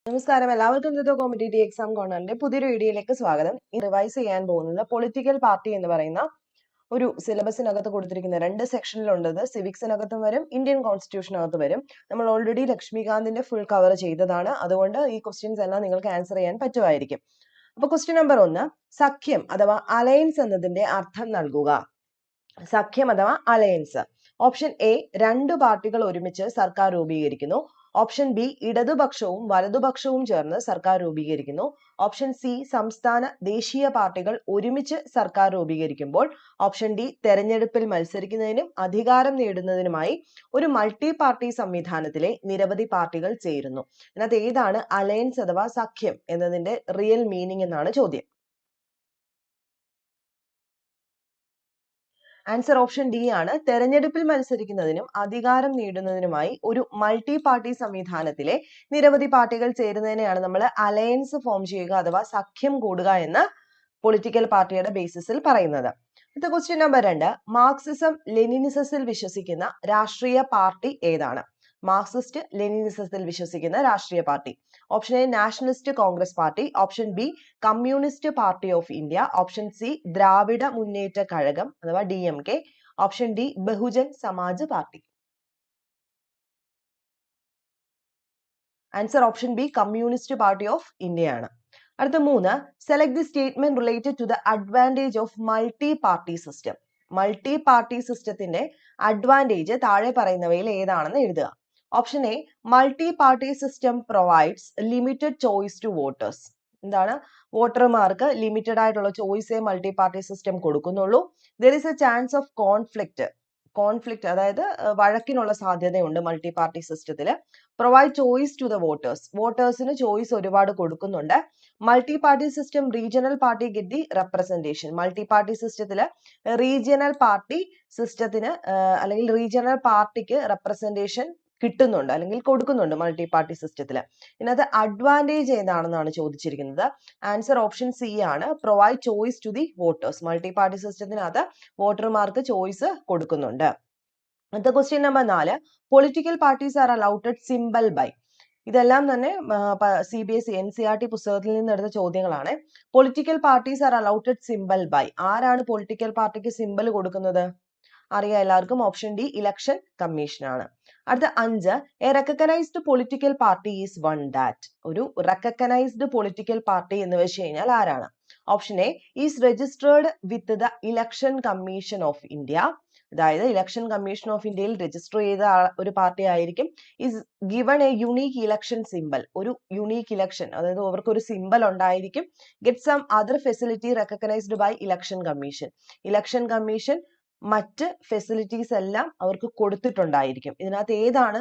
നമസ്കാരം, എല്ലാവർക്കും ഇന്നത്തെ കോമ്പറ്റേറ്റീവ് എക്സാം കോർണറിന്റെ പുതിയൊരു വീഡിയോയിലേക്ക് സ്വാഗതം. റിവൈസ് ചെയ്യാൻ പോകുന്നത് പൊളിറ്റിക്കൽ പാർട്ടി എന്ന് പറയുന്ന ഒരു സിലബസിനകത്ത് കൊടുത്തിരിക്കുന്ന രണ്ട് സെക്ഷനിലുള്ളത്. സിവിക്സിനകത്തും വരും, ഇന്ത്യൻ കോൺസ്റ്റിറ്റ്യൂഷനകത്ത് വരും. നമ്മൾ ഓൾറെഡി ലക്ഷ്മികാന്തിന്റെ ഫുൾ കവർ ചെയ്തതാണ്, അതുകൊണ്ട് ഈ ക്വസ്റ്റ്യൻസ് എല്ലാം നിങ്ങൾക്ക് ആൻസർ ചെയ്യാൻ പറ്റുമായിരിക്കും. അപ്പൊ ക്വസ്റ്റ്യൻ നമ്പർ 1, സഖ്യം അഥവാ അലയൻസ് എന്നതിന്റെ അർത്ഥം നൽകുക. സഖ്യം അഥവാ അലയൻസ്. ഓപ്ഷൻ എ, രണ്ടു പാർട്ടികൾ ഒരുമിച്ച് സർക്കാർ രൂപീകരിക്കുന്നു. ഓപ്ഷൻ ബി, ഇടതുപക്ഷവും വലതുപക്ഷവും ചേർന്ന് സർക്കാർ രൂപീകരിക്കുന്നു. ഓപ്ഷൻ സി, സംസ്ഥാന ദേശീയ പാർട്ടികൾ ഒരുമിച്ച് സർക്കാർ രൂപീകരിക്കുമ്പോൾ. ഓപ്ഷൻ ഡി, തെരഞ്ഞെടുപ്പിൽ മത്സരിക്കുന്നതിനും അധികാരം നേടുന്നതിനുമായി ഒരു മൾട്ടി പാർട്ടി സംവിധാനത്തിലെ നിരവധി പാർട്ടികൾ ചേരുന്നു. ഇതിനകത്ത് ഏതാണ് അലയൻസ് അഥവാ സഖ്യം എന്നതിന്റെ റിയൽ മീനിങ് എന്നാണ് ചോദ്യം. ആൻസർ ഓപ്ഷൻ ഡി ആണ്. തെരഞ്ഞെടുപ്പിൽ മത്സരിക്കുന്നതിനും അധികാരം നേടുന്നതിനുമായി ഒരു മൾട്ടി പാർട്ടി സംവിധാനത്തിലെ നിരവധി പാർട്ടികൾ ചേരുന്നതിനെയാണ് നമ്മൾ അലയൻസ് ഫോം ചെയ്യുക അഥവാ സഖ്യം കൂടുക എന്ന് പൊളിറ്റിക്കൽ പാർട്ടിയുടെ ബേസിസിൽ പറയുന്നത്. അടുത്ത ക്വസ്റ്റ്യൻ നമ്പർ 2, മാർക്സിസം ലെനിനിസത്തിൽ വിശ്വസിക്കുന്ന രാഷ്ട്രീയ പാർട്ടി ഏതാണ്? മാർക്സിസ്റ്റ് ലെനിനിസത്തിൽ വിശ്വസിക്കുന്ന രാഷ്ട്രീയ party. Option A, Nationalist Congress Party. Option B, Communist Party of India. Option C, Dravida Munnetra Kazhagam അഥവാ DMK. Option D, Bahujan Samaj Party. Answer option B, Communist Party of India ആണ്. അടുത്ത 3, select the statement related to the advantage of multi party system. Multi party സിസ്റ്റത്തിന്റെ advantage താഴെ പറയുന്നവയിൽ ഏതാണെന്ന് എഴുതുക. Option A, multi party system provides limited choice to voters. എന്താണ്? വോട്ടർമാർക്ക് limited ആയിട്ടുള്ള ചോയ്സേ മൾട്ടി പാർട്ടി സിസ്റ്റം കൊടുക്കുന്നുള്ളൂ. There is a chance of conflict അതായത് വഴക്കിനുള്ള സാധ്യതയുണ്ട് മൾട്ടി പാർട്ടി സിസ്റ്റത്തിൽ. പ്രൊവൈഡ് ചോയ്സ് ടു ദ വോട്ടേഴ്സിന് ചോയ്സ് ഒരുപാട് കൊടുക്കുന്നുണ്ട്. Multi party system regional party get the representation. Multi party സിസ്റ്റത്തിൽ റീജിയണൽ പാർട്ടി സിസ്റ്റത്തിന് അല്ലെങ്കിൽ റീജിയണൽ പാർട്ടിക്ക് റെപ്രസെന്റേഷൻ കിട്ടുന്നുണ്ട് അല്ലെങ്കിൽ കൊടുക്കുന്നുണ്ട് മൾട്ടി പാർട്ടി സിസ്റ്റത്തിൽ. ഇതിനകത്ത് അഡ്വാൻറ്റേജ് ഏതാണെന്നാണ് ചോദിച്ചിരിക്കുന്നത്. ആൻസർ ഓപ്ഷൻ സി ആണ്, provide choice to the voters. Multi party സിസ്റ്റത്തിനകത്ത് വോട്ടർമാർക്ക് ചോയ്സ് കൊടുക്കുന്നുണ്ട്. അടുത്ത question number 4, political parties are allotted symbol by. ഇതെല്ലാം തന്നെ CBSE NCERT പുസ്തകത്തിൽ നിന്ന് എടുത്ത ചോദ്യങ്ങളാണ്. Political parties are allotted symbol by. ആരാണ് പൊളിറ്റിക്കൽ പാർട്ടിക്ക് സിംബൽ കൊടുക്കുന്നത്? അറിയാം എല്ലാവർക്കും. ഓപ്ഷൻ ഡി, ഇലക്ഷൻ കമ്മീഷൻ ആണ്. അടുത്ത 5, a recognised political party is one that. ഒരു റെക്കഗ്നൈസ്ഡ് പൊളിറ്റിക്കൽ പാർട്ടി എന്ന് വെച്ച് കഴിഞ്ഞാൽ ആരാണ്? Option A, is registered with the election commission of India. അതായത് ഇലക്ഷൻ കമ്മീഷൻ ഓഫ് ഇന്ത്യയിൽ രജിസ്റ്റർ ചെയ്ത ഒരു പാർട്ടി ആയിരിക്കും. Is given a unique election symbol. ഒരു യുണീക്ക് ഇലക്ഷൻ, അതായത് അവർക്ക് ഒരു സിംബൽ ഉണ്ടായിരിക്കും. Get some other facility recognised by election commission. Election commission മറ്റ് ഫെസിലിറ്റീസ് എല്ലാം അവർക്ക് കൊടുത്തിട്ടുണ്ടായിരിക്കും. ഇതിനകത്ത് ഏതാണ്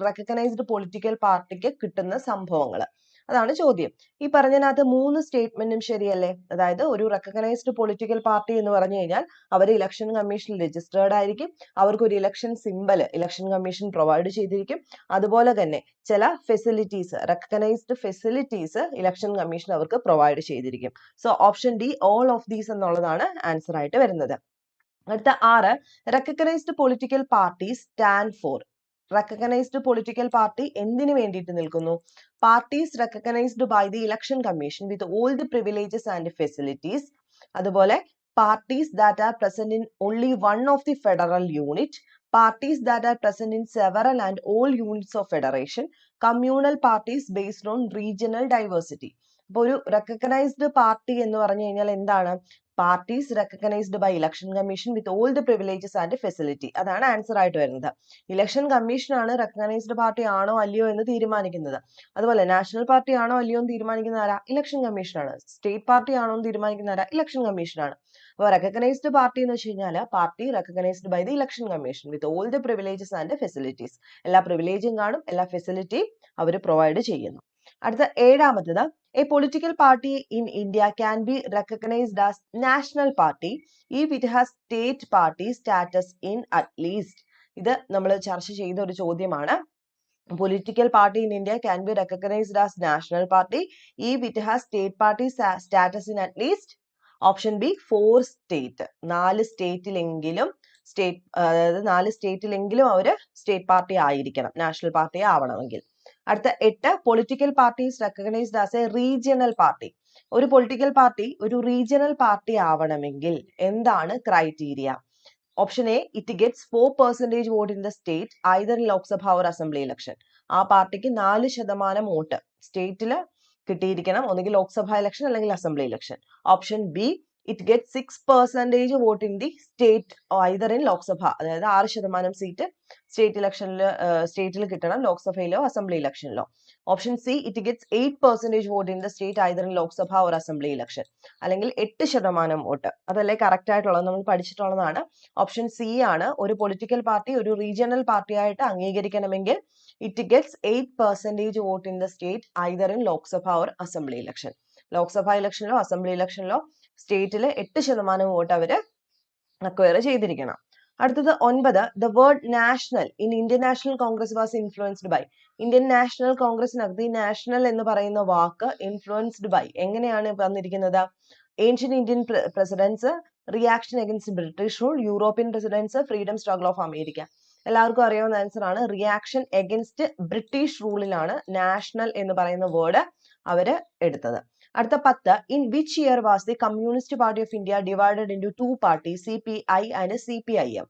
റെക്കഗ്നൈസ്ഡ് പൊളിറ്റിക്കൽ പാർട്ടിക്ക് കിട്ടുന്ന സംഭവങ്ങൾ? അതാണ് ചോദ്യം. ഈ പറഞ്ഞതിനകത്ത് 3 സ്റ്റേറ്റ്മെന്റും ശരിയല്ലേ? അതായത് ഒരു റെക്കഗ്നൈസ്ഡ് പൊളിറ്റിക്കൽ പാർട്ടി എന്ന് പറഞ്ഞു കഴിഞ്ഞാൽ അവർ ഇലക്ഷൻ കമ്മീഷനിൽ രജിസ്റ്റേർഡ് ആയിരിക്കും, അവർക്ക് ഒരു election symbol Election Commission provide ചെയ്തിരിക്കും, അതുപോലെ തന്നെ ചില facilities recognised facilities Election Commission അവർക്ക് പ്രൊവൈഡ് ചെയ്തിരിക്കും. So option D, all of these എന്നുള്ളതാണ് ആൻസർ ആയിട്ട് വരുന്നത്. അടുത്ത 6, recognised political party stand for. Recognised political party എന്തിനു വേണ്ടിയിട്ട് നിൽക്കുന്നു? Parties recognised by the Election commission with all the privileges and facilities. അതുപോലെ parties that are present in only one of the federal unit, parties that are present in several and all units of federation, communal parties based on regional diversity. അപ്പൊ ഒരു recognised party എന്ന് പറഞ്ഞു കഴിഞ്ഞാൽ എന്താണ്? Parties recognised by election commission with all the privileges and facility. അതാണ് answer ആയിട്ട് വരുന്നത്. Election commission ആണ് റെക്കഗ്നൈസ്ഡ് പാർട്ടി ആണോ അല്ലയോ എന്ന് തീരുമാനിക്കുന്നത്. അതുപോലെ നാഷണൽ പാർട്ടി ആണോ അല്ലയോ എന്ന് തീരുമാനിക്കുന്ന ആരാ? ഇലക്ഷൻ കമ്മീഷൻ ആണ്. സ്റ്റേറ്റ് പാർട്ടി ആണോ എന്ന് തീരുമാനിക്കുന്ന ആരാ? ഇലക്ഷൻ കമ്മീഷൻ ആണ്. അപ്പോൾ റെക്കഗ്നൈസ്ഡ് പാർട്ടി എന്ന് വെച്ച് കഴിഞ്ഞാൽ party recognised by the Election commission with all the privileges and facilities. എല്ലാ പ്രിവിലേജും കാണും, എല്ലാ ഫെസിലിറ്റിയും അവർ പ്രൊവൈഡ് ചെയ്യുന്നു. അടുത്ത 7ാമത്തേത്, a political party in India can be recognised as national party if it has state party status in at least. ഇത് നമ്മൾ ചർച്ച ചെയ്ത ഒരു ചോദ്യമാണ്. Political party in India can be recognised as national party if it has state party status in at least. Option B, 4 state. 4 സ്റ്റേറ്റിലെങ്കിലും അതായത് 4 സ്റ്റേറ്റിലെങ്കിലും അവര് state party ആയിരിക്കണം, national party ആവണമെങ്കിൽ. അടുത്ത 8 political parties recognised as A regional party. ഒരു political party ഒരു regional party ആവണമെങ്കിൽ എന്താണ് criteria? Option A, it gets 4% vote in the state either in Lok Sabha or assembly election. ആ പാർട്ടിക്ക് 4% വോട്ട് സ്റ്റേറ്റിൽ കിട്ടിയിരിക്കണം, ഒന്നുകിൽ ലോക്സഭ ഇലക്ഷൻ അല്ലെങ്കിൽ assembly election. Option B, it get 6% vote in the state either in Lok Sabha, അതായത് 6% seat സ്റ്റേറ്റിൽ കിട്ടണം, ലോക്സഭയിലോ അസംബ്ലി ഇലക്ഷനിലോ. Option C, it gets 8% vote in the state either in Lok Sabha or assembly election, അല്ലെങ്കിൽ 8% വോട്ട്. അതല്ലേ കറക്റ്റ് ആയിട്ടുള്ളത്, നമ്മൾ പഠിച്ചിട്ടുള്ളതാണ്. ഓപ്ഷൻ സി ആണ്, ഒരു പൊളിറ്റിക്കൽ പാർട്ടി ഒരു റീജിയണൽ പാർട്ടി ആയിട്ട് അംഗീകരിക്കണമെങ്കിൽ it gets 8% vote in the state either in Lok Sabha or assembly election. Lok Sabha ഇലക്ഷനിലോ അസംബ്ലി ഇലക്ഷനിലോ സ്റ്റേറ്റിൽ 8% വോട്ട് അവര് അക്വയർ ചെയ്തിരിക്കണം. അടുത്തത് 9, the word national in Indian National Congress was influenced by. ഇന്ത്യൻ നാഷണൽ കോൺഗ്രസിനകത്ത് ഈ നാഷണൽ എന്ന് പറയുന്ന വാക്ക് ഇൻഫ്ലുവൻസ്ഡ് ബൈ എങ്ങനെയാണ് വന്നിരിക്കുന്നത്? Ancient Indian precedents, reaction against British rule, European precedents, freedom struggle of America. എല്ലാവർക്കും അറിയാവുന്ന ആൻസർ ആണ്. റിയാക്ഷൻ അഗൈൻസ്റ്റ് ബ്രിട്ടീഷ് റൂളിലാണ് നാഷണൽ എന്ന് പറയുന്ന വേർഡ് അവര് എടുത്തത്. അടുത്ത 10, in which year was the communist Party of India divided into 2 parties, CPI and CPIM?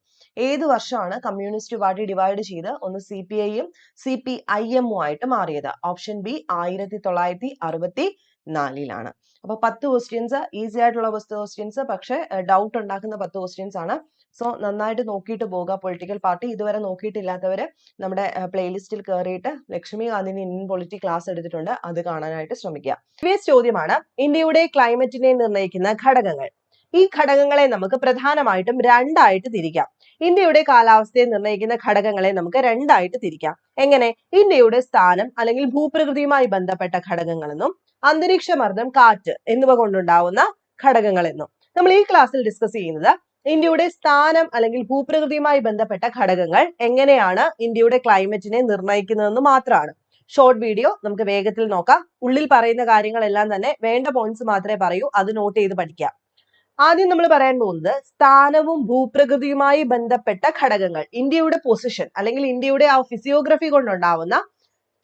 ഏത് വർഷമാണ് കമ്മ്യൂണിസ്റ്റ് പാർട്ടി ഡിവൈഡ് ചെയ്ത് ഒന്ന് CPIയും CPIM ആയിട്ട് മാറിയത്? Option B, 1964. അപ്പൊ 10 ക്വസ്റ്റ്യൻസ് ഈസി ആയിട്ടുള്ള 10 ക്വസ്റ്റ്യൻസ്, പക്ഷെ ഡൗട്ട് ഉണ്ടാക്കുന്ന 10 ക്വസ്റ്റ്യൻസ് ആണ്. സോ നന്നായിട്ട് നോക്കിയിട്ട് പോകുക. പൊളിറ്റിക്കൽ പാർട്ടി ഇതുവരെ നോക്കിയിട്ടില്ലാത്തവര് നമ്മുടെ പ്ലേലിസ്റ്റിൽ കയറിയിട്ട് ലക്ഷ്മി ഗാന്ധിനി ഇന്ത്യൻ പൊളിറ്റി ക്ലാസ് എടുത്തിട്ടുണ്ട്, അത് കാണാനായിട്ട് ശ്രമിക്കുക. പ്രീവിയസ് ചോദ്യമാണ്, ഇന്ത്യയുടെ ക്ലൈമറ്റിനെ നിർണ്ണയിക്കുന്ന ഘടകങ്ങൾ. ഈ ഘടകങ്ങളെ നമുക്ക് പ്രധാനമായിട്ടും രണ്ടായിട്ട് തിരിക്കാം. ഇന്ത്യയുടെ കാലാവസ്ഥയെ നിർണ്ണയിക്കുന്ന ഘടകങ്ങളെ നമുക്ക് രണ്ടായിട്ട് തിരിക്കാം. എങ്ങനെ? ഇന്ത്യയുടെ സ്ഥാനം അല്ലെങ്കിൽ ഭൂപ്രകൃതിയുമായി ബന്ധപ്പെട്ട ഘടകങ്ങളെന്നും അന്തരീക്ഷമർദ്ദം, കാറ്റ് എന്നിവ കൊണ്ടുണ്ടാവുന്ന ഘടകങ്ങളെന്നും. നമ്മൾ ഈ ക്ലാസ്സിൽ ഡിസ്കസ് ചെയ്യുന്നത് ഇന്ത്യയുടെ സ്ഥാനം അല്ലെങ്കിൽ ഭൂപ്രകൃതിയുമായി ബന്ധപ്പെട്ട ഘടകങ്ങൾ എങ്ങനെയാണ് ഇന്ത്യയുടെ ക്ലൈമറ്റിനെ നിർണ്ണയിക്കുന്നതെന്ന് മാത്രമാണ്. ഷോർട്ട് വീഡിയോ, നമുക്ക് വേഗത്തിൽ നോക്കാം. ഉള്ളിൽ പറയുന്ന കാര്യങ്ങളെല്ലാം തന്നെ വേണ്ട പോയിന്റ്സ് മാത്രമേ പറയൂ, അത് നോട്ട് ചെയ്ത് പഠിക്കാം. ആദ്യം നമ്മൾ പറയാൻ പോകുന്നത് സ്ഥാനവും ഭൂപ്രകൃതിയുമായി ബന്ധപ്പെട്ട ഘടകങ്ങൾ, ഇന്ത്യയുടെ പൊസിഷൻ അല്ലെങ്കിൽ ഇന്ത്യയുടെ ആ ഫിസിയോഗ്രഫി കൊണ്ടുണ്ടാവുന്ന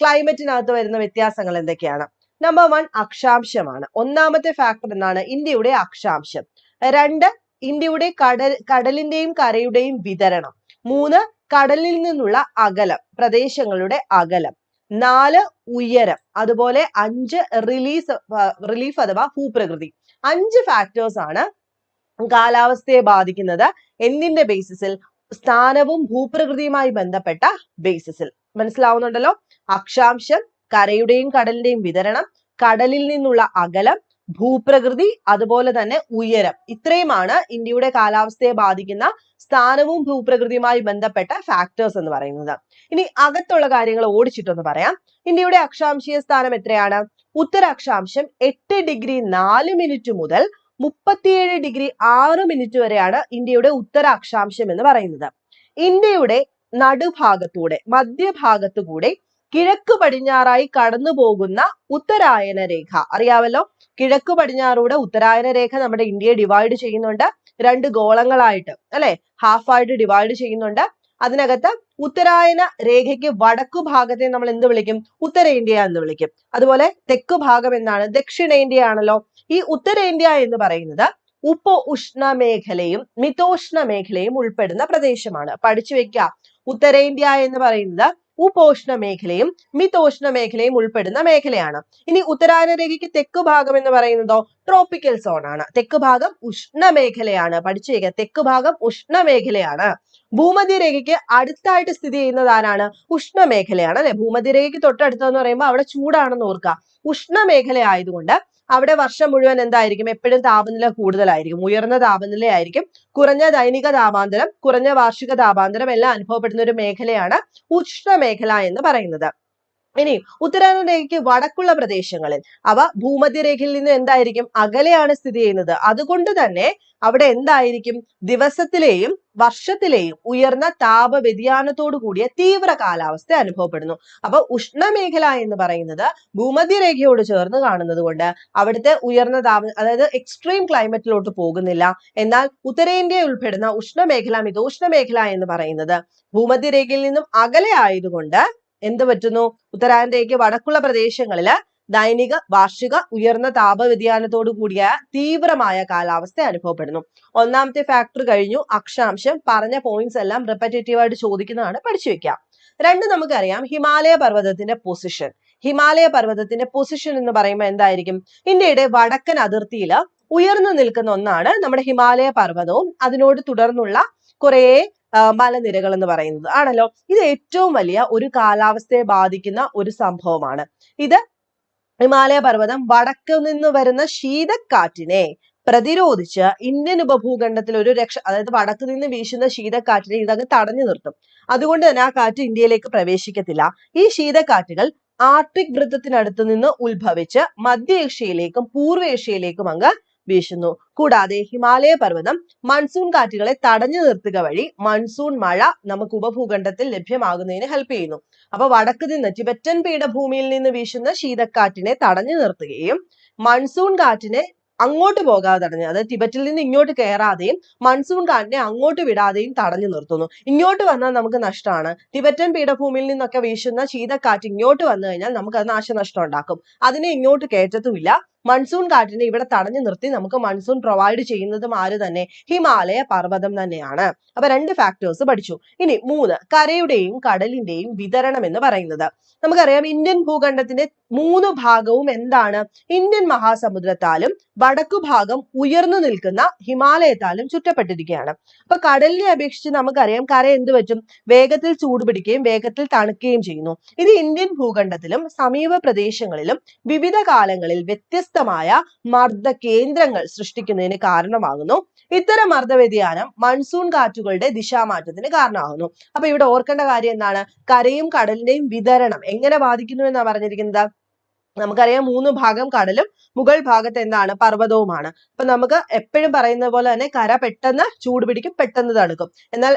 ക്ലൈമറ്റിനകത്ത് വരുന്ന വ്യത്യാസങ്ങൾ എന്തൊക്കെയാണ്? നമ്പർ 1, അക്ഷാംശമാണ്. ഒന്നാമത്തെ ഫാക്ടർ എന്താണ്? ഇന്ത്യയുടെ അക്ഷാംശം. 2, ഇന്ത്യയുടെ കടലിന്റെയും കരയുടെയും വിതരണം. 3, കടലിൽ നിന്നുള്ള അകലം, പ്രദേശങ്ങളുടെ അകലം. 4, ഉയരം. അതുപോലെ 5, റിലീഫ് അഥവാ ഭൂപ്രകൃതി. 5 ഫാക്ടേഴ്സ് ആണ് കാലാവസ്ഥയെ ബാധിക്കുന്നത്. എന്തിന്റെ ബേസിസിൽ? സ്ഥാനവും ഭൂപ്രകൃതിയുമായി ബന്ധപ്പെട്ട ബേസിസിൽ. മനസ്സിലാവുന്നുണ്ടല്ലോ? അക്ഷാംശം, കരയുടെയും കടലിന്റെയും വിതരണം, കടലിൽ നിന്നുള്ള അകലം, ഭൂപ്രകൃതി, അതുപോലെ തന്നെ ഉയരം. ഇത്രയുമാണ് ഇന്ത്യയുടെ കാലാവസ്ഥയെ ബാധിക്കുന്ന സ്ഥാനവും ഭൂപ്രകൃതിയുമായി ബന്ധപ്പെട്ട ഫാക്ടേഴ്സ് എന്ന് പറയുന്നത്. ഇനി അകത്തുള്ള കാര്യങ്ങൾ ഓടിച്ചിട്ടൊന്ന് പറയാം. ഇന്ത്യയുടെ അക്ഷാംശീയ സ്ഥാനം എത്രയാണ്? ഉത്തരാക്ഷാംശം 8°4' മുതൽ 37°6' വരെയാണ് ഇന്ത്യയുടെ ഉത്തരാക്ഷാംശം എന്ന് പറയുന്നത്. ഇന്ത്യയുടെ നടുഭാഗത്തൂടെ, മധ്യഭാഗത്തുകൂടെ കിഴക്ക് പടിഞ്ഞാറായി കടന്നു പോകുന്ന ഉത്തരായന രേഖ അറിയാമല്ലോ. കിഴക്ക് പടിഞ്ഞാറൂടെ ഉത്തരായന രേഖ നമ്മുടെ ഇന്ത്യയെ ഡിവൈഡ് ചെയ്യുന്നുണ്ട് 2 ഗോളങ്ങളായിട്ട്, അല്ലെ? ഹാഫായിട്ട് ഡിവൈഡ് ചെയ്യുന്നുണ്ട്. അതിനകത്ത് ഉത്തരായന രേഖയ്ക്ക് വടക്കു ഭാഗത്തെ നമ്മൾ എന്ത് വിളിക്കും? ഉത്തരേന്ത്യ എന്ന് വിളിക്കും. അതുപോലെ തെക്ക് ഭാഗം എന്താണ്? ദക്ഷിണേന്ത്യ ആണല്ലോ. ഈ ഉത്തരേന്ത്യ എന്ന് പറയുന്നത് ഉപ ഉഷ്ണ മേഖലയും മിതോഷ്ണ മേഖലയും ഉൾപ്പെടുന്ന പ്രദേശമാണ്. പഠിച്ചു വെക്കുക. ഉത്തരേന്ത്യ എന്ന് പറയുന്നത് ഉപോഷ്ണ മേഖലയും മിതോഷ്ണ മേഖലയും ഉൾപ്പെടുന്ന മേഖലയാണ്. ഇനി ഉത്തരായന രേഖയ്ക്ക് തെക്ക് ഭാഗം എന്ന് പറയുന്നതോ ട്രോപ്പിക്കൽ സോൺ ആണ്. തെക്ക് ഭാഗം ഉഷ്ണമേഖലയാണ്. പഠിച്ചു വെക്കുക, തെക്ക് ഭാഗം ഉഷ്ണമേഖലയാണ്. ഭൂമധ്യരേഖയ്ക്ക് അടുത്തായിട്ട് സ്ഥിതി ചെയ്യുന്നത് ആരാണ്? ഉഷ്ണമേഖലയാണ്, അല്ലെ? ഭൂമധ്യരേഖയ്ക്ക് തൊട്ടടുത്തെന്ന് പറയുമ്പോൾ അവിടെ ചൂടാണെന്ന് ഓർക്കുക. ഉഷ്ണമേഖല ആയതുകൊണ്ട് അവിടെ വർഷം മുഴുവൻ എന്തായിരിക്കും? എപ്പോഴും താപനില കൂടുതലായിരിക്കും, ഉയർന്ന താപനിലയായിരിക്കും. കുറഞ്ഞ ദൈനിക താപാന്തരം, കുറഞ്ഞ വാർഷിക താപാന്തരം എല്ലാം അനുഭവപ്പെടുന്ന ഒരു മേഖലയാണ് ഉഷ്ണമേഖല എന്ന് പറയുന്നത്. ഇനി ഉത്തരായന രേഖയ്ക്ക് വടക്കുള്ള പ്രദേശങ്ങളിൽ അവ ഭൂമധ്യരേഖയിൽ നിന്ന് എന്തായിരിക്കും? അകലെയാണ് സ്ഥിതി ചെയ്യുന്നത്. അതുകൊണ്ട് തന്നെ അവിടെ എന്തായിരിക്കും? ദിവസത്തിലെയും വർഷത്തിലെയും ഉയർന്ന താപ വ്യതിയാനത്തോടു കൂടിയ തീവ്ര കാലാവസ്ഥ അനുഭവപ്പെടുന്നു. അപ്പൊ ഉഷ്ണമേഖല എന്ന് പറയുന്നത് ഭൂമധ്യരേഖയോട് ചേർന്ന് കാണുന്നത് കൊണ്ട് അവിടുത്തെ ഉയർന്ന അതായത് എക്സ്ട്രീം ക്ലൈമറ്റിലോട്ട് പോകുന്നില്ല. എന്നാൽ ഉത്തരേന്ത്യ ഉൾപ്പെടുന്ന ഉഷ്ണമേഖല, മിതോഷ്ണ മേഖല എന്ന് പറയുന്നത് ഭൂമധ്യരേഖയിൽ നിന്നും അകലെ ആയതുകൊണ്ട് എന്ത് പറ്റുന്നു? ഉത്തരായനരേഖയ്ക്ക് വടക്കുള്ള പ്രദേശങ്ങളില് ദൈനിക വാർഷിക ഉയർന്ന താപവ്യതിയാനത്തോടു കൂടിയ തീവ്രമായ കാലാവസ്ഥ അനുഭവപ്പെടുന്നു. ഒന്നാമത്തെ ഫാക്ടർ കഴിഞ്ഞു. അക്ഷാംശം. പറഞ്ഞ പോയിന്റ്സ് എല്ലാം റിപ്പറ്റേറ്റീവ് ആയിട്ട് ചോദിക്കുന്നതാണ്, പഠിച്ചു വെക്കാം. രണ്ട്, നമുക്കറിയാം ഹിമാലയ പർവ്വതത്തിന്റെ പൊസിഷൻ. ഹിമാലയ പർവ്വതത്തിന്റെ പൊസിഷൻ എന്ന് പറയുമ്പോൾ എന്തായിരിക്കും? ഇന്ത്യയുടെ വടക്കൻ അതിർത്തിയിൽ ഉയർന്നു നിൽക്കുന്ന ഒന്നാണ് നമ്മുടെ ഹിമാലയ പർവ്വതവും അതിനോട് തുടർന്നുള്ള കുറെ മലനിരകൾ എന്ന് പറയുന്നത് ആണല്ലോ. ഇത് ഏറ്റവും വലിയ ഒരു കാലാവസ്ഥയെ ബാധിക്കുന്ന ഒരു സംഭവമാണ്. ഇത് ഹിമാലയ പർവ്വതം വടക്കു നിന്ന് വരുന്ന ശീതക്കാറ്റിനെ പ്രതിരോധിച്ച് ഇന്ത്യൻ ഉപഭൂഖണ്ഡത്തിൽ ഒരു അതായത് വടക്കു നിന്ന് വീശുന്ന ശീതക്കാറ്റിനെ ഇതങ്ങ് തടഞ്ഞു നിർത്തും. അതുകൊണ്ട് തന്നെ ആ കാറ്റ് ഇന്ത്യയിലേക്ക് പ്രവേശിക്കത്തില്ല. ഈ ശീതക്കാറ്റുകൾ ആർട്ടിക് വൃത്തത്തിനടുത്ത് നിന്ന് ഉത്ഭവിച്ച് മധ്യ ഏഷ്യയിലേക്കും പൂർവ്വ ഏഷ്യയിലേക്കും അങ്ങ് വീശുന്നു. കൂടാതെ ഹിമാലയ പർവ്വതം മൺസൂൺ കാറ്റുകളെ തടഞ്ഞു നിർത്തുക വഴി മൺസൂൺ മഴ നമുക്ക് ഉപഭൂഖണ്ഡത്തിൽ ലഭ്യമാകുന്നതിന് ഹെൽപ്പ് ചെയ്യുന്നു. അപ്പൊ വടക്ക് നിന്ന് ടിബറ്റൻ പീഠഭൂമിയിൽ നിന്ന് വീശുന്ന ശീതക്കാറ്റിനെ തടഞ്ഞു നിർത്തുകയും മൺസൂൺ കാറ്റിനെ അങ്ങോട്ട് പോകാതെ തടഞ്ഞു, അതായത് ടിബറ്റിൽ നിന്ന് ഇങ്ങോട്ട് കയറാതെയും മൺസൂൺ കാറ്റിനെ അങ്ങോട്ട് വിടാതെയും തടഞ്ഞു നിർത്തുന്നു. ഇങ്ങോട്ട് വന്നാൽ നമുക്ക് നഷ്ടമാണ്. ടിബറ്റൻ പീഠഭൂമിയിൽ നിന്നൊക്കെ വീശുന്ന ശീതക്കാറ്റ് ഇങ്ങോട്ട് വന്നു കഴിഞ്ഞാൽ നമുക്ക് അത് നാശനഷ്ടം ഉണ്ടാക്കും. അതിനെ ഇങ്ങോട്ട് കയറ്റത്തുമില്ല. മൺസൂൺ കാറ്റിനെ ഇവിടെ തടഞ്ഞു നിർത്തി നമുക്ക് മൺസൂൺ പ്രൊവൈഡ് ചെയ്യുന്നതും ആര് തന്നെ? ഹിമാലയ പർവ്വതം തന്നെയാണ്. അപ്പൊ രണ്ട് ഫാക്ടേഴ്സ് പഠിച്ചു. ഇനി 3, കരയുടെയും കടലിന്റെയും വിതരണം എന്ന് പറയുന്നത്. നമുക്കറിയാം ഇന്ത്യൻ ഭൂഖണ്ഡത്തിന്റെ 3 ഭാഗവും എന്താണ്? ഇന്ത്യൻ മഹാസമുദ്രത്താലും വടക്കു ഭാഗം ഉയർന്നു നിൽക്കുന്ന ഹിമാലയത്താലും ചുറ്റപ്പെട്ടിരിക്കുകയാണ്. അപ്പൊ കടലിനെ അപേക്ഷിച്ച് നമുക്കറിയാം കര എന്ത് പറ്റും? വേഗത്തിൽ ചൂടുപിടിക്കുകയും വേഗത്തിൽ തണുക്കുകയും ചെയ്യുന്നു. ഇത് ഇന്ത്യൻ ഭൂഖണ്ഡത്തിലും സമീപ പ്രദേശങ്ങളിലും വിവിധ കാലങ്ങളിൽ വ്യത്യസ്തമായ മർദ്ദ കേന്ദ്രങ്ങൾ സൃഷ്ടിക്കുന്നതിന് കാരണമാകുന്നു. ഇത്തരം മർദ്ദ വ്യതിയാനം മൺസൂൺ കാറ്റുകളുടെ ദിശാമാറ്റത്തിന് കാരണമാകുന്നു. അപ്പൊ ഇവിടെ ഓർക്കേണ്ട കാര്യം എന്താണ്? കരയും കടലിന്റെയും വിതരണം എങ്ങനെ ബാധിക്കുന്നു എന്നാണ് പറഞ്ഞിരിക്കുന്നത്. നമുക്കറിയാം 3 ഭാഗം കടലും മുകൾ ഭാഗത്ത് എന്താണ്? പർവ്വതവുമാണ്. അപ്പൊ നമുക്ക് എപ്പോഴും പറയുന്ന പോലെ തന്നെ കര പെട്ടെന്ന് ചൂട് പിടിക്കും, പെട്ടെന്ന് തണുക്കും. എന്നാൽ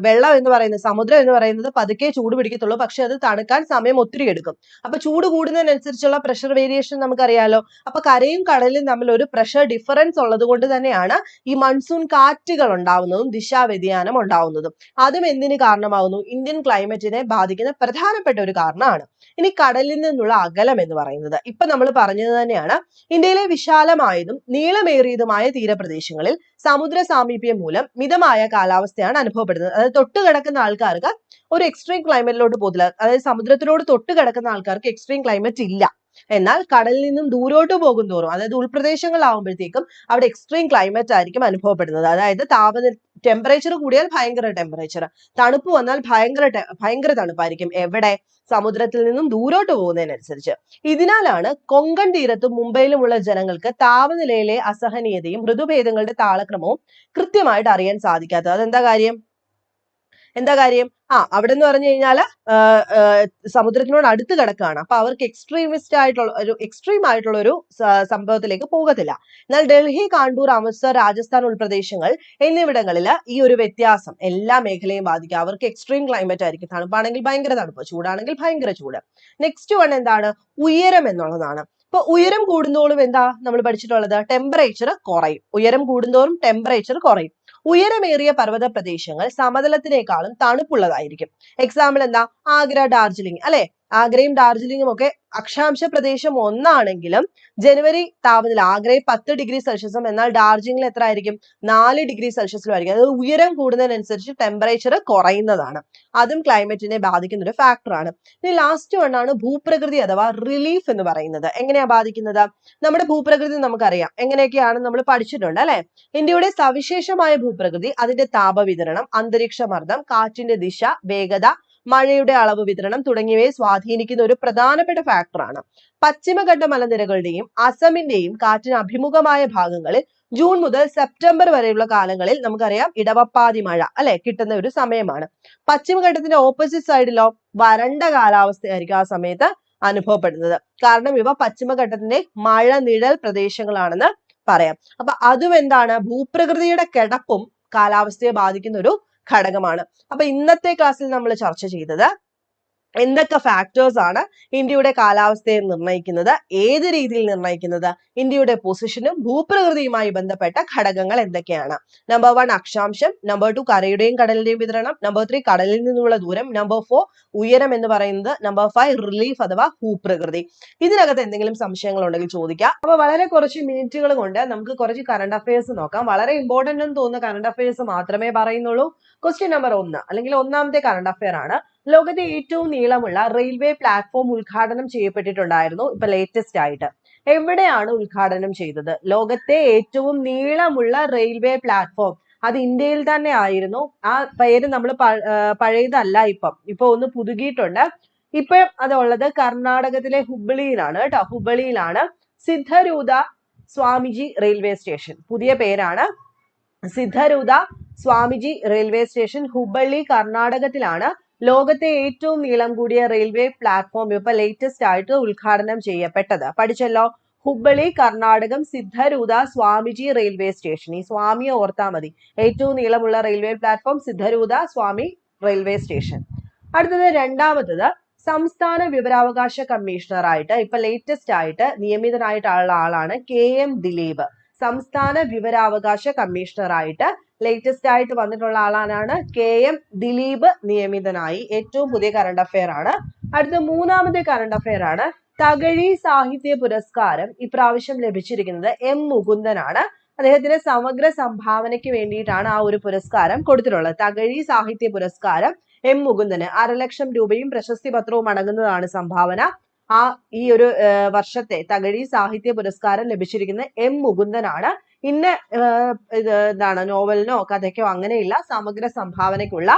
വെള്ളം എന്ന് പറയുന്നത്, സമുദ്രം എന്ന് പറയുന്നത് പതുക്കെ ചൂട് പിടിക്കത്തുള്ളൂ, പക്ഷെ അത് തണുക്കാൻ സമയം ഒത്തിരി എടുക്കും. അപ്പൊ ചൂട് കൂടുന്നതിനനുസരിച്ചുള്ള പ്രഷർ വേരിയേഷൻ നമുക്കറിയാലോ. അപ്പൊ കരയും കടലും തമ്മിൽ ഒരു പ്രഷർ ഡിഫറൻസ് ഉള്ളത് കൊണ്ട് തന്നെയാണ് ഈ മൺസൂൺ കാറ്റുകൾ ഉണ്ടാവുന്നതും ദിശാവ്യതിയാനം ഉണ്ടാവുന്നതും. അതും എന്തിന് കാരണമാകുന്നു? ഇന്ത്യൻ ക്ലൈമറ്റിനെ ബാധിക്കുന്ന പ്രധാനപ്പെട്ട ഒരു കാരണമാണ്. ഇനി കടലിൽ നിന്നുള്ള അകലം എന്ന് പറയുന്നത് ഇപ്പൊ നമ്മൾ പറഞ്ഞത് തന്നെയാണ്. ഇന്ത്യയിലെ വിശാലമായതും നീളമേറിയതുമായ തീരപ്രദേശങ്ങളിൽ സമുദ്ര സാമീപ്യം മൂലം മിതമായ കാലാവസ്ഥയാണ് അനുഭവപ്പെടുന്നത്. അതായത് തൊട്ട് കിടക്കുന്ന ആൾക്കാർക്ക് ഒരു എക്സ്ട്രീം ക്ലൈമറ്റിലോട്ട് പോകില്ല. അതായത് സമുദ്രത്തിനോട് തൊട്ട് കിടക്കുന്ന ആൾക്കാർക്ക് എക്സ്ട്രീം ക്ലൈമറ്റ് ഇല്ല. എന്നാൽ കടലിൽ നിന്നും ദൂരോട്ട് പോകും തോറും, അതായത് ഉൾപ്രദേശങ്ങളാവുമ്പോഴത്തേക്കും അവിടെ എക്സ്ട്രീം ക്ലൈമറ്റ് ആയിരിക്കും അനുഭവപ്പെടുന്നത്. അതായത് ടെമ്പറേച്ചർ കൂടിയാൽ ഭയങ്കര ടെമ്പറേച്ചർ, തണുപ്പ് വന്നാൽ ഭയങ്കര തണുപ്പായിരിക്കും. എവിടെ? സമുദ്രത്തിൽ നിന്നും ദൂരോട്ട് പോകുന്നതിനനുസരിച്ച്. ഇതിനാലാണ് കൊങ്കൺ തീരത്തും മുംബൈയിലുമുള്ള ജനങ്ങൾക്ക് താപനിലയിലെ അസഹനീയതയും ഋതുഭേദങ്ങളുടെ താളക്രമവും കൃത്യമായിട്ട് അറിയാൻ സാധിക്കാത്തത്. അതെന്താ കാര്യം? അവിടെ എന്ന് പറഞ്ഞു കഴിഞ്ഞാൽ സമുദ്രത്തിനോട് അടുത്ത് കിടക്കുകയാണ്. അപ്പൊ അവർക്ക് എക്സ്ട്രീം ആയിട്ടുള്ള ഒരു സംഭവത്തിലേക്ക് പോകത്തില്ല. എന്നാൽ ഡൽഹി, കാൺപൂർ, അമൃത്സർ, രാജസ്ഥാൻ ഉൾപ്രദേശങ്ങൾ എന്നിവിടങ്ങളിൽ ഈ ഒരു വ്യത്യാസം എല്ലാ മേഖലയും ബാധിക്കും. അവർക്ക് എക്സ്ട്രീം ക്ലൈമറ്റ് ആയിരിക്കും. തണുപ്പാണെങ്കിൽ ഭയങ്കര തണുപ്പ്, ചൂടാണെങ്കിൽ ഭയങ്കര ചൂട്. നെക്സ്റ്റ് വൺ എന്താണ്? ഉയരം എന്നുള്ളതാണ്. ഇപ്പൊ ഉയരം കൂടുന്തോറും എന്താ നമ്മൾ പഠിച്ചിട്ടുള്ളത്? ടെമ്പറേച്ചർ കുറയും. ഉയരം കൂടുന്തോറും ടെമ്പറേച്ചർ കുറയും. ഉയരമേറിയ പർവ്വത പ്രദേശങ്ങൾ സമതലത്തിനേക്കാളും തണുപ്പുള്ളതായിരിക്കും. എക്സാമ്പിൾ എന്താ? ആഗ്ര, ഡാർജിലിംഗ് അല്ലെ? ആഗ്രയും ഡാർജിലിംഗും ഒക്കെ അക്ഷാംശ പ്രദേശം ഒന്നാണെങ്കിലും ജനുവരി താപനില ആഗ്രയിൽ 10 ഡിഗ്രി സെൽഷ്യസും എന്നാൽ ഡാർജിലിംഗിൽ എത്ര ആയിരിക്കും? 4 ഡിഗ്രി സെൽഷ്യസിലും ആയിരിക്കും. അതായത് ഉയരം കൂടുന്നതിനനുസരിച്ച് ടെമ്പറേച്ചർ കുറയുന്നതാണ്. അതും ക്ലൈമറ്റിനെ ബാധിക്കുന്ന ഒരു ഫാക്ടറാണ്. ഇനി ലാസ്റ്റ് വണ്ണാണ് ഭൂപ്രകൃതി അഥവാ റിലീഫ് എന്ന് പറയുന്നത്. എങ്ങനെയാ ബാധിക്കുന്നത്? നമ്മുടെ ഭൂപ്രകൃതി നമുക്കറിയാം, എങ്ങനെയൊക്കെയാണ് നമ്മൾ പഠിച്ചിട്ടുണ്ട് അല്ലെ? ഇന്ത്യയുടെ സവിശേഷമായ ഭൂപ്രകൃതി അതിന്റെ താപവിതരണം, അന്തരീക്ഷ മർദ്ദം, കാറ്റിന്റെ ദിശ, വേഗത, മഴയുടെ അളവ് വിതരണം തുടങ്ങിയവയെ സ്വാധീനിക്കുന്ന ഒരു പ്രധാനപ്പെട്ട ഫാക്ടറാണ്. പശ്ചിമഘട്ട മലനിരകളുടെയും അസമിന്റെയും കാറ്റിന് അഭിമുഖമായ ഭാഗങ്ങളിൽ ജൂൺ മുതൽ സെപ്റ്റംബർ വരെയുള്ള കാലങ്ങളിൽ നമുക്കറിയാം ഇടവപ്പാതി മഴ അല്ലെ കിട്ടുന്ന ഒരു സമയമാണ്. പശ്ചിമഘട്ടത്തിന്റെ ഓപ്പോസിറ്റ് സൈഡിലോ വരണ്ട കാലാവസ്ഥയായിരിക്കും ആ സമയത്ത് അനുഭവപ്പെടുന്നത്. കാരണം ഇവ പശ്ചിമഘട്ടത്തിന്റെ മഴ നിഴൽ പ്രദേശങ്ങളാണെന്ന് പറയാം. അപ്പൊ അതും എന്താണ്? ഭൂപ്രകൃതിയുടെ കിടപ്പും കാലാവസ്ഥയെ ബാധിക്കുന്ന ഒരു ഘടകമാണ്. അപ്പൊ ഇന്നത്തെ ക്ലാസ്സിൽ നമ്മൾ ചർച്ച ചെയ്തത് എന്തൊക്കെ ഫാക്ടേഴ്സ് ആണ് ഇന്ത്യയുടെ കാലാവസ്ഥയെ നിർണ്ണയിക്കുന്നത്, ഏത് രീതിയിൽ നിർണ്ണയിക്കുന്നത്, ഇന്ത്യയുടെ പൊസിഷനും ഭൂപ്രകൃതിയുമായി ബന്ധപ്പെട്ട ഘടകങ്ങൾ എന്തൊക്കെയാണ്? നമ്പർ 1 അക്ഷാംശം, നമ്പർ 2 കരയുടെയും കടലിന്റെയും വിതരണം, നമ്പർ 3 കടലിൽ നിന്നുള്ള ദൂരം, നമ്പർ 4 ഉയരം എന്ന് പറയുന്നത്, നമ്പർ 5 റിലീഫ് അഥവാ ഭൂപ്രകൃതി. ഇതിനകത്ത് എന്തെങ്കിലും സംശയങ്ങൾ ഉണ്ടെങ്കിൽ ചോദിക്കാം. അപ്പൊ വളരെ കുറച്ച് മിനിറ്റുകൾ കൊണ്ട് നമുക്ക് കുറച്ച് കറണ്ട് അഫയേഴ്സ് നോക്കാം. വളരെ ഇമ്പോർട്ടന്റ് എന്ന് തോന്നുന്ന കറണ്ട് അഫയേഴ്സ് മാത്രമേ പറയുന്നുള്ളൂ. ക്വസ്റ്റ്യൻ നമ്പർ 1 അല്ലെങ്കിൽ ഒന്നാമത്തെ കറണ്ട് അഫയർ ആണ്. ലോകത്തെ ഏറ്റവും നീളമുള്ള റെയിൽവേ പ്ലാറ്റ്ഫോം ഉദ്ഘാടനം ചെയ്യപ്പെട്ടിട്ടുണ്ടായിരുന്നു ഇപ്പൊ ലേറ്റസ്റ്റ് ആയിട്ട്. എവിടെയാണ് ഉദ്ഘാടനം ചെയ്തത്? ലോകത്തെ ഏറ്റവും നീളമുള്ള റെയിൽവേ പ്ലാറ്റ്ഫോം അത് ഇന്ത്യയിൽ തന്നെ ആയിരുന്നു. ആ പേര് നമ്മൾ പഴയതല്ല, ഇപ്പൊ ഒന്ന് പുതുക്കിയിട്ടുണ്ട്. ഇപ്പൊ അതുള്ളത് കർണാടകത്തിലെ ഹുബ്ബളിയിലാണ് കേട്ടോ. ഹുബ്ബളിയിലാണ് സിദ്ധരൂധ സ്വാമിജി റെയിൽവേ സ്റ്റേഷൻ. പുതിയ പേരാണ് സിദ്ധരൂധ സ്വാമിജി റെയിൽവേ സ്റ്റേഷൻ. ഹുബ്ബള്ളി കർണാടകത്തിലാണ് ലോകത്തെ ഏറ്റവും നീളം കൂടിയ റെയിൽവേ പ്ലാറ്റ്ഫോം ഇപ്പൊ ലേറ്റസ്റ്റ് ആയിട്ട് ഉദ്ഘാടനം ചെയ്യപ്പെട്ടത്. പഠിച്ചല്ലോ. ഹുബ്ബളി കർണാടകം സിദ്ധരൂധ സ്വാമിജി റെയിൽവേ സ്റ്റേഷൻ. ഈ സ്വാമിയെ ഓർത്താൽ മതി. ഏറ്റവും നീളമുള്ള റെയിൽവേ പ്ലാറ്റ്ഫോം സിദ്ധരൂധ സ്വാമി റെയിൽവേ സ്റ്റേഷൻ. അടുത്തത് രണ്ടാമത്തത് സംസ്ഥാന വിവരാവകാശ കമ്മീഷണറായിട്ട് ഇപ്പൊ ലേറ്റസ്റ്റ് ആയിട്ട് നിയമിതനായിട്ടുള്ള ആളാണ് KM ദിലീപ്. സംസ്ഥാന വിവരാവകാശ കമ്മീഷണറായിട്ട് ലേറ്റസ്റ്റ് ആയിട്ട് വന്നിട്ടുള്ള ആളാണ് KM ദിലീപ് നിയമിതനായി. ഏറ്റവും പുതിയ കറണ്ട് അഫയർ ആണ്. അടുത്ത മൂന്നാമത്തെ കറണ്ട് അഫയർ ആണ്. തകഴി സാഹിത്യ പുരസ്കാരം ഇപ്രാവശ്യം ലഭിച്ചിരിക്കുന്നത് M മുകുന്ദനാണ്. അദ്ദേഹത്തിന്റെ സമഗ്ര സംഭാവനയ്ക്ക് വേണ്ടിയിട്ടാണ് ആ ഒരു പുരസ്കാരം കൊടുത്തിട്ടുള്ളത്. തകഴി സാഹിത്യ പുരസ്കാരം M മുകുന്ദന് 5,00,000 രൂപയും പ്രശസ്തി പത്രവും അടങ്ങുന്നതാണ് സംഭാവന. ഈ ഒരു വർഷത്തെ തകഴി സാഹിത്യ പുരസ്കാരം ലഭിച്ചിരിക്കുന്ന M മുകുന്ദനാണ്. ഇന്ന എന്താണ് നോവലിനോ കഥയ്ക്കോ അങ്ങനെയില്ല, സമഗ്ര സംഭാവനയ്ക്കുള്ള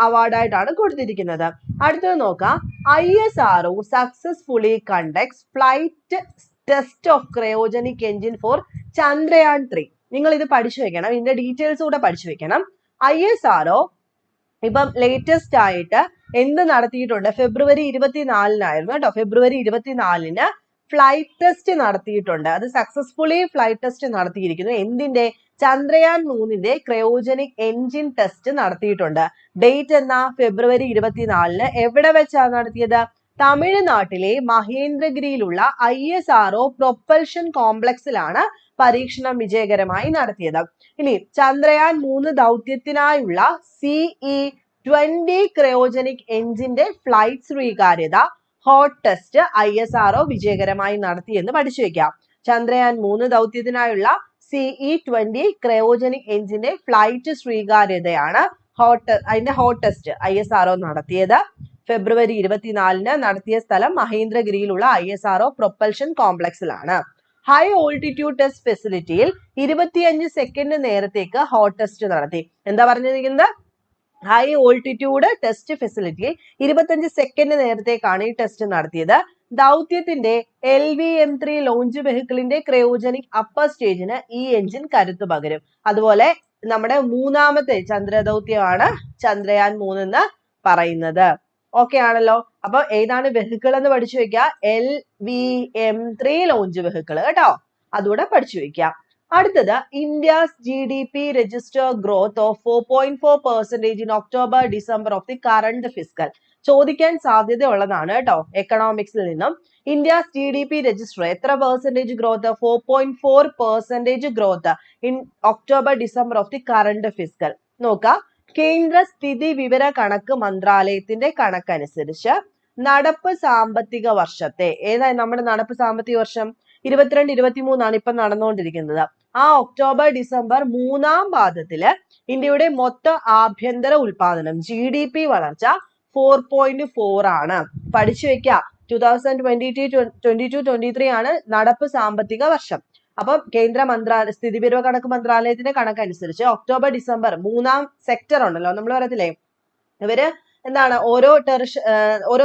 അവാർഡായിട്ടാണ് കൊടുത്തിരിക്കുന്നത്. അടുത്തത് നോക്കാം. ISRO successfully conducts flight test of cryogenic engine for Chandrayaan 3. നിങ്ങൾ ഇത് പഠിച്ചു വെക്കണം, ഇതിന്റെ ഡീറ്റെയിൽസ് കൂടെ പഠിച്ചു വെക്കണം. ISRO ഇപ്പം ലേറ്റസ്റ്റ് ആയിട്ട് എന്ത് നടത്തിയിട്ടുണ്ട്? ഫെബ്രുവരി 24-നായിരുന്നു കേട്ടോ. ഫെബ്രുവരി 24-ന് ഫ്ലൈറ്റ് ടെസ്റ്റ് നടത്തിയിട്ടുണ്ട്. അത് സക്സസ്ഫുള്ളി ഫ്ലൈറ്റ് ടെസ്റ്റ് നടത്തിയിരിക്കുന്നു. എന്തിന്റെ? ചന്ദ്രയാൻ 3-ന്റെ ക്രയോജനിക് എൻജിൻ ടെസ്റ്റ് നടത്തിയിട്ടുണ്ട്. ഡേറ്റ് എന്നാ? ഫെബ്രുവരി 24-ന്. എവിടെ വെച്ചാണ് നടത്തിയത്? തമിഴ്നാട്ടിലെ മഹേന്ദ്രഗിരിയിലുള്ള ISRO പ്രൊപ്പൽഷൻ കോംപ്ലക്സിലാണ് പരീക്ഷണം വിജയകരമായി നടത്തിയത്. ഇനി ചന്ദ്രയാൻ 3 ദൗത്യത്തിനായുള്ള CE-20 ക്രയോജനിക് എഞ്ചിന്റെ ഫ്ലൈറ്റ് സ്വീകാര്യത ഹോട്ട് ടെസ്റ്റ് ISRO വിജയകരമായി നടത്തി എന്ന് പഠിച്ചു വെക്കാം. ചന്ദ്രയാൻ 3 ദൗത്യത്തിനായുള്ള CE-20 ക്രയോജനിക് എഞ്ചിന്റെ ഫ്ലൈറ്റ് സ്വീകാര്യതയാണ് അതിന്റെ ഹോട്ട് ടെസ്റ്റ് ISRO നടത്തിയത്. ഫെബ്രുവരി 24-ന് നടത്തിയ സ്ഥലം മഹേന്ദ്രഗിരിയിലുള്ള ISRO പ്രൊപ്പൽഷൻ കോംപ്ലക്സിലാണ്. ഹൈ ഓൾട്ടിറ്റ്യൂഡ് ടെസ്റ്റ് ഫെസിലിറ്റിയിൽ 25 സെക്കൻഡ് നേരത്തേക്ക് ഹോട്ട് ടെസ്റ്റ് നടത്തി. എന്താ പറഞ്ഞിരിക്കുന്നത്? ഹൈ ഓൾട്ടിറ്റ്യൂഡ് ടെസ്റ്റ് ഫെസിലിറ്റിയിൽ 25 സെക്കൻഡ് നേരത്തേക്കാണ് ഈ ടെസ്റ്റ് നടത്തിയത്. ദൗത്യത്തിന്റെ LVM-3 ലോഞ്ച് വെഹിക്കിളിന്റെ ക്രയോജനിക് അപ്പർ സ്റ്റേജിന് ഈ എഞ്ചിൻ കരുത്തു പകരും. അതുപോലെ നമ്മുടെ മൂന്നാമത്തെ ചന്ദ്രദൗത്യമാണ് ചന്ദ്രയാൻ 3 എന്ന് പറയുന്നത്. ഓക്കെ ആണല്ലോ. അപ്പൊ ഏതാണ് വെഹിക്കിൾ എന്ന് പഠിച്ചു വെക്കുക? LVM-3 ലോഞ്ച് വെഹിക്കിൾ കേട്ടോ. അതുകൂടെ പഠിച്ചു വെക്കുക. അടുത്തത് India's GDP register growth of 4.4% in October December of the current ഫിസ്കൽ. ചോദിക്കാൻ സാധ്യതയുള്ളതാണ് കേട്ടോ എക്കണോമിക്സിൽ നിന്നും. ഇന്ത്യസ് GDP രജിസ്റ്റർ എത്ര percentage growth? 4.4% growth in October December of the current ഫിസ്കൽ. നോക്കാം. കേന്ദ്ര സ്ഥിതി വിവര കണക്ക് മന്ത്രാലയത്തിന്റെ കണക്കനുസരിച്ച് നടപ്പ് സാമ്പത്തിക വർഷത്തെ, ഏതായി നമ്മുടെ നടപ്പ് സാമ്പത്തിക വർഷം 22-23 ഇപ്പൊ നടന്നുകൊണ്ടിരിക്കുന്നത്. ആ ഒക്ടോബർ ഡിസംബർ 3-ാം പാദത്തില് ഇന്ത്യയുടെ മൊത്ത ആഭ്യന്തര ഉൽപാദനം GDP വളർച്ച 4.4 ആണ്. പഠിച്ചു വെക്കുക. 2022-23 ആണ് നടപ്പ് സാമ്പത്തിക വർഷം. അപ്പം കേന്ദ്ര സ്ഥിതിവിവര കണക്ക് മന്ത്രാലയത്തിന്റെ കണക്കനുസരിച്ച് ഒക്ടോബർ ഡിസംബർ 3-ാം സെക്ടർ ഉണ്ടല്ലോ, നമ്മൾ പറയത്തില്ലേ, ഇവര് എന്താണ് ഓരോ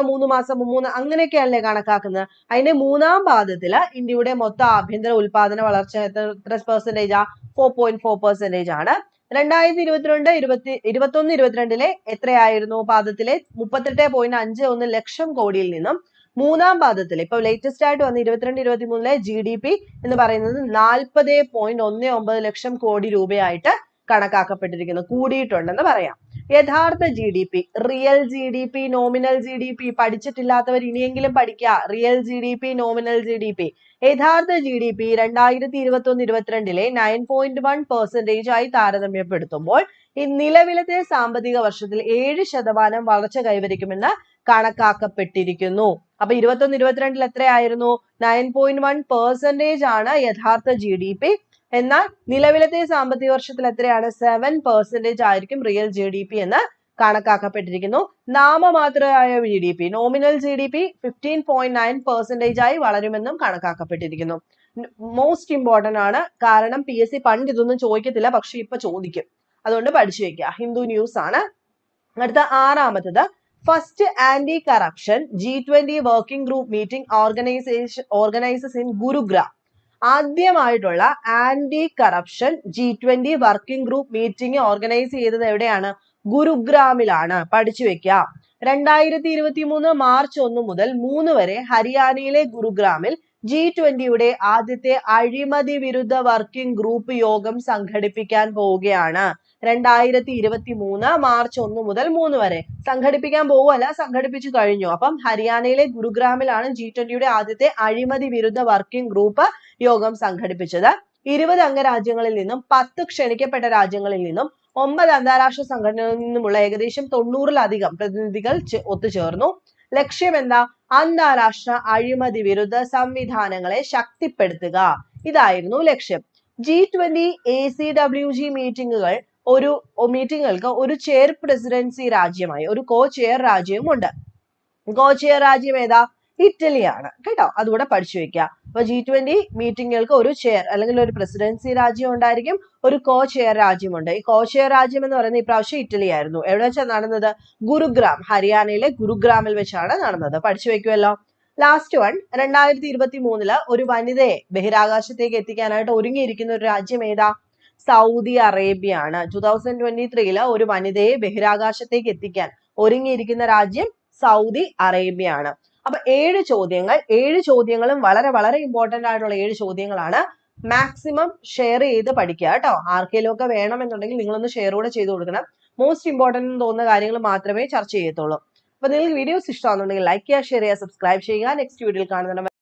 3 മാസം അങ്ങനെയൊക്കെയല്ലേ കണക്കാക്കുന്നത്. അതിന്റെ 3-ാം പാദത്തില് ഇന്ത്യയുടെ മൊത്തം ആഭ്യന്തര ഉൽപാദന വളർച്ച എത്ര പെർസെന്റേജാ? 4.4% ആണ്. 2021-22 എത്രയായിരുന്നു പാദത്തിലെ? 38.51 ലക്ഷം കോടിയിൽ നിന്നും 3-ാം പാദത്തിൽ ഇപ്പൊ ലേറ്റസ്റ്റ് ആയിട്ട് വന്ന 22-23 GDP എന്ന് പറയുന്നത് 40.19 ലക്ഷം കോടി രൂപയായിട്ട് കണക്കാക്കപ്പെട്ടിരിക്കുന്നു, കൂടിയിട്ടുണ്ടെന്ന് പറയാം. യഥാർത്ഥ GDP, real GDP, nominal GDP പഠിച്ചിട്ടില്ലാത്തവർ ഇനിയെങ്കിലും പഠിക്കുക. Real GDP, nominal GDP. യഥാർത്ഥ GDP 2021-22 9.1% ആയി താരതമ്യപ്പെടുത്തുമ്പോൾ ഈ നിലവിലത്തെ സാമ്പത്തിക വർഷത്തിൽ 7% വളർച്ച കൈവരിക്കുമെന്ന് കണക്കാക്കപ്പെട്ടിരിക്കുന്നു. അപ്പൊ 21-22 എത്രയായിരുന്നു? 9.1% ആണ് യഥാർത്ഥ GDP. എന്നാൽ നിലവിലത്തെ സാമ്പത്തിക വർഷത്തിൽ എത്രയാണ്? 7% ആയിരിക്കും റിയൽ GDP എന്ന് കണക്കാക്കപ്പെട്ടിരിക്കുന്നു. നാമമാത്രമായ GDP, നോമിനൽ GDP 15.9% ആയി വളരുമെന്നും കണക്കാക്കപ്പെട്ടിരിക്കുന്നു. മോസ്റ്റ് ഇമ്പോർട്ടന്റ് ആണ്, കാരണം PSC പണ്ട് ഇതൊന്നും ചോദിക്കത്തില്ല, പക്ഷെ ഇപ്പൊ ചോദിക്കും, അതുകൊണ്ട് പഠിച്ചു വെക്കുക. ഹിന്ദു ന്യൂസ് ആണ്. അടുത്ത ആറാമത്തത്, first anti corruption G20 working group meeting organises in Gurugram. ആദ്യമായിട്ടുള്ള anti corruption G20 working group meeting organise ചെയ്തത് എവിടെയാണ്? ഗുരുഗ്രാമിലാണ്. പഠിച്ചു വെക്കുക. 2023 മാർച്ച് 1 മുതൽ 3 വരെ ഹരിയാനയിലെ ഗുരുഗ്രാമിൽ G20യുടെ ആദ്യത്തെ അഴിമതി വിരുദ്ധ വർക്കിംഗ് ഗ്രൂപ്പ് യോഗം സംഘടിപ്പിക്കാൻ പോവുകയാണ്. 2023 മാർച്ച് 1 മുതൽ 3 വരെ സംഘടിപ്പിക്കാൻ പോവുകയല്ല, സംഘടിപ്പിച്ചു കഴിഞ്ഞു. അപ്പം ഹരിയാനയിലെ ഗുരുഗ്രാമിലാണ് G20യുടെ ആദ്യത്തെ അഴിമതി വിരുദ്ധ വർക്കിംഗ് ഗ്രൂപ്പ് യോഗം സംഘടിപ്പിച്ചത്. 20 അംഗരാജ്യങ്ങളിൽ നിന്നും 10 ക്ഷണിക്കപ്പെട്ട രാജ്യങ്ങളിൽ നിന്നും 9 അന്താരാഷ്ട്ര സംഘടനകളിൽ നിന്നുമുള്ള ഏകദേശം 90-ലധികം പ്രതിനിധികൾ ഒത്തുചേർന്നു. ലക്ഷ്യം എന്താ? അന്താരാഷ്ട്ര അഴിമതി വിരുദ്ധ സംവിധാനങ്ങളെ ശക്തിപ്പെടുത്തുക. ഇതായിരുന്നു ലക്ഷ്യം. G20 ACWG മീറ്റിങ്ങുകൾക്ക് ഒരു ചെയർ പ്രസിഡൻസി രാജ്യമായി ഒരു കോ ചെയർ രാജ്യവും ഉണ്ട്. കോ ചെയർ രാജ്യം ഏതാ? ഇറ്റലിയാണ് കേട്ടോ, അതുകൂടെ പഠിച്ചു വെക്കുക. അപ്പൊ G20 മീറ്റിങ്ങുകൾക്ക് ഒരു ചെയർ അല്ലെങ്കിൽ ഒരു പ്രസിഡൻസി രാജ്യം ഉണ്ടായിരിക്കും, ഒരു കോ ചെയർ രാജ്യമുണ്ട്. ഈ കോ ചെയർ രാജ്യം എന്ന് പറയുന്നത് ഇപ്രാവശ്യം ഇറ്റലി ആയിരുന്നു. എവിടെ വെച്ചാണ് നടന്നത്? ഗുരുഗ്രാം, ഹരിയാനയിലെ ഗുരുഗ്രാമിൽ വെച്ചാണ് നടന്നത്. പഠിച്ചു വെക്കുമല്ലോ. ലാസ്റ്റ് വൺ, 2023 ഒരു വനിതയെ ബഹിരാകാശത്തേക്ക് എത്തിക്കാനായിട്ട് ഒരുങ്ങിയിരിക്കുന്ന ഒരു രാജ്യം ഏതാ? സൗദി അറേബ്യ ആണ്. 2023 ഒരു വനിതയെ ബഹിരാകാശത്തേക്ക് എത്തിക്കാൻ ഒരുങ്ങിയിരിക്കുന്ന രാജ്യം സൗദി അറേബ്യ ആണ്. അപ്പൊ 7 ചോദ്യങ്ങളും വളരെ വളരെ ഇമ്പോർട്ടന്റ് ആയിട്ടുള്ള 7 ചോദ്യങ്ങളാണ്. മാക്സിമം ഷെയർ ചെയ്ത് പഠിക്കുക കേട്ടോ. ആർക്കെങ്കിലും ഒക്കെ വേണമെന്നുണ്ടെങ്കിൽ നിങ്ങളൊന്ന് ഷെയർ കൂടെ ചെയ്ത് കൊടുക്കണം. മോസ്റ്റ് ഇമ്പോർട്ടന്റ് എന്ന് തോന്നുന്ന കാര്യങ്ങൾ മാത്രമേ ചർച്ച ചെയ്യത്തുള്ളൂ. അപ്പൊ നിങ്ങൾക്ക് വീഡിയോസ് ഇഷ്ടമാണെന്നുണ്ടെങ്കിൽ ലൈക്ക് ചെയ്യുക, ഷെയർ ചെയ്യുക, സബ്സ്ക്രൈബ് ചെയ്യുക. നെക്സ്റ്റ് വീഡിയോയിൽ കാണുന്ന